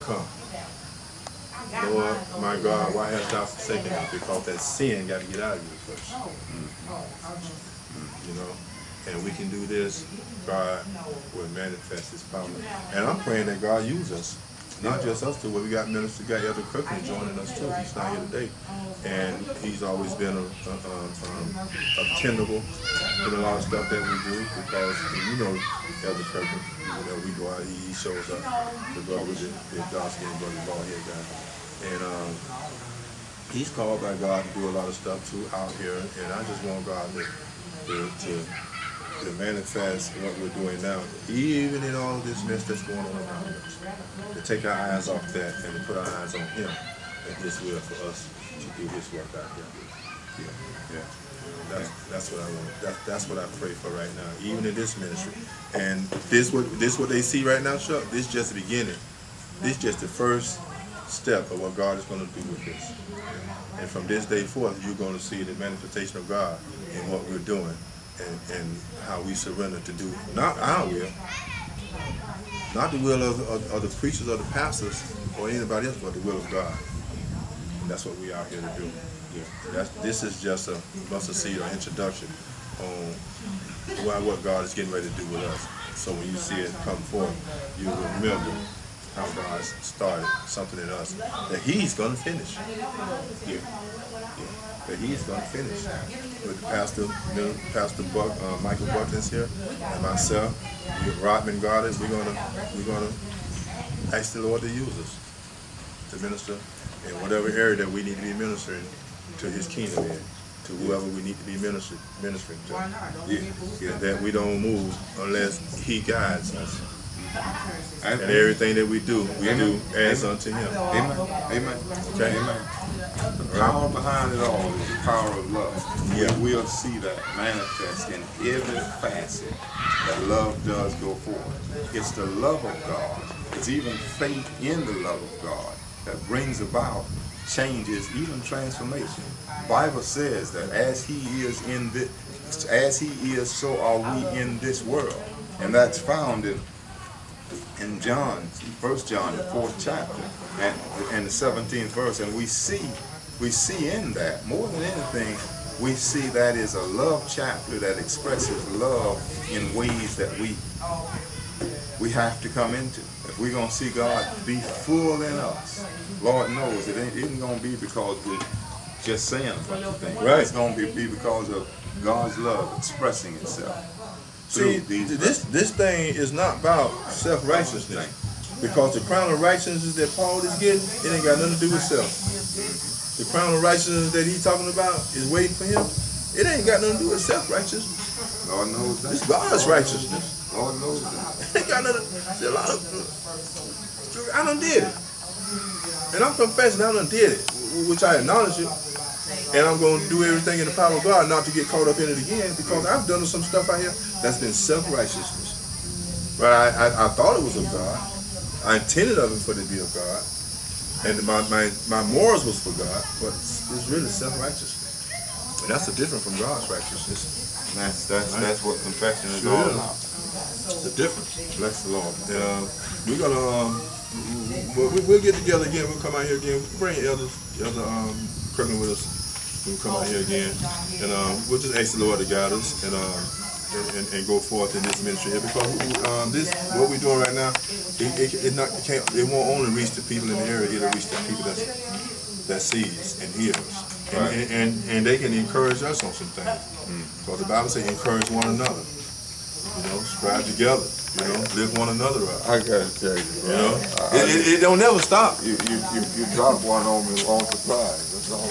come. Lord, my God, why hast thou forsaken me? Because that sin got to get out of you first. You know? And we can do this, God will manifest His power. And I'm praying that God use us. Not just us two, but we got Minister, got Elder Kirkland joining us too. He's not here today. And he's always been attendable in a lot of stuff that we do because, you know, Elder Kirkland, you know, we go out, he shows up, the brother with the dark-skinned brother, bald head guy. And he's called by God to do a lot of stuff too out here. And I just want God to manifest what we're doing now, even in all of this mess that's going on around us. To take our eyes off that and to put our eyes on Him and His will for us to do His work out here. Yeah. That's what I want. That's what I pray for right now, even in this ministry. And this what they see right now, Chuck. This is just the beginning. This is just the first step of what God is going to do with this. And from this day forth, you're going to see the manifestation of God in what we're doing. And how we surrender to do, not our will, not the will of the preachers or the pastors or anybody else, but the will of God. And that's what we are here to do. Yeah. This is just a mustard seed or introduction on what God is getting ready to do with us. So when you see it come forth, you will remember how God started something in us that He's going to finish. Yeah. That He's going to finish. With Pastor Michael Butkins here, and myself, with Rodman Gardens, we're gonna ask the Lord to use us to minister in whatever area that we need to be ministering to His kingdom in, to whoever we need to be ministering to. Yeah. That we don't move unless He guides us. And everything that we do as unto Him. Amen. Amen. Okay. Amen. The power behind it all is the power of love. Yeah. We'll see that manifest in every facet that love does go forth. It's the love of God. It's even faith in the love of God that brings about changes, even transformation. The Bible says that as He is so are we in this world. And that's found in John, 1 John, the 4th chapter, and the 17th verse, and we see in that, more than anything, we see that is a love chapter that expresses love in ways that we have to come into. If we're going to see God be full in us, Lord knows it isn't going to be because we're just saying a bunch of things. Right. It's going to be because of God's love expressing itself. See, this thing is not about self-righteousness. Because the crown of righteousness that Paul is getting, it ain't got nothing to do with self. The crown of righteousness that he's talking about is waiting for him. It ain't got nothing to do with self-righteousness. Lord knows that. It's God's righteousness. Lord knows that. It ain't got nothing. See, I done did it. And I'm confessing I done did it, which I acknowledge it. And I'm going to do everything in the power of God not to get caught up in it again, because I've done some stuff out here that's been self-righteousness. But I thought it was of God. I intended of it for it to be of God. And my morals was for God, but it's really self-righteousness. And that's the difference from God's righteousness. That's what confession is all about. It's the difference. Bless the Lord. We're going to, we'll get together again. We'll come out here again. Bring Elder Kirkland with us. We'll come out here again, and we'll just ask the Lord to guide us and go forth in this ministry here, because what we're doing right now, it won't only reach the people in the area; it'll reach the people that sees and hears, right. and they can encourage us on some things. Because the Bible says, encourage one another. You know, strive together. You know, lift one another up. I gotta tell you, you know, it don't never stop. You drop one on me on surprise. That's all.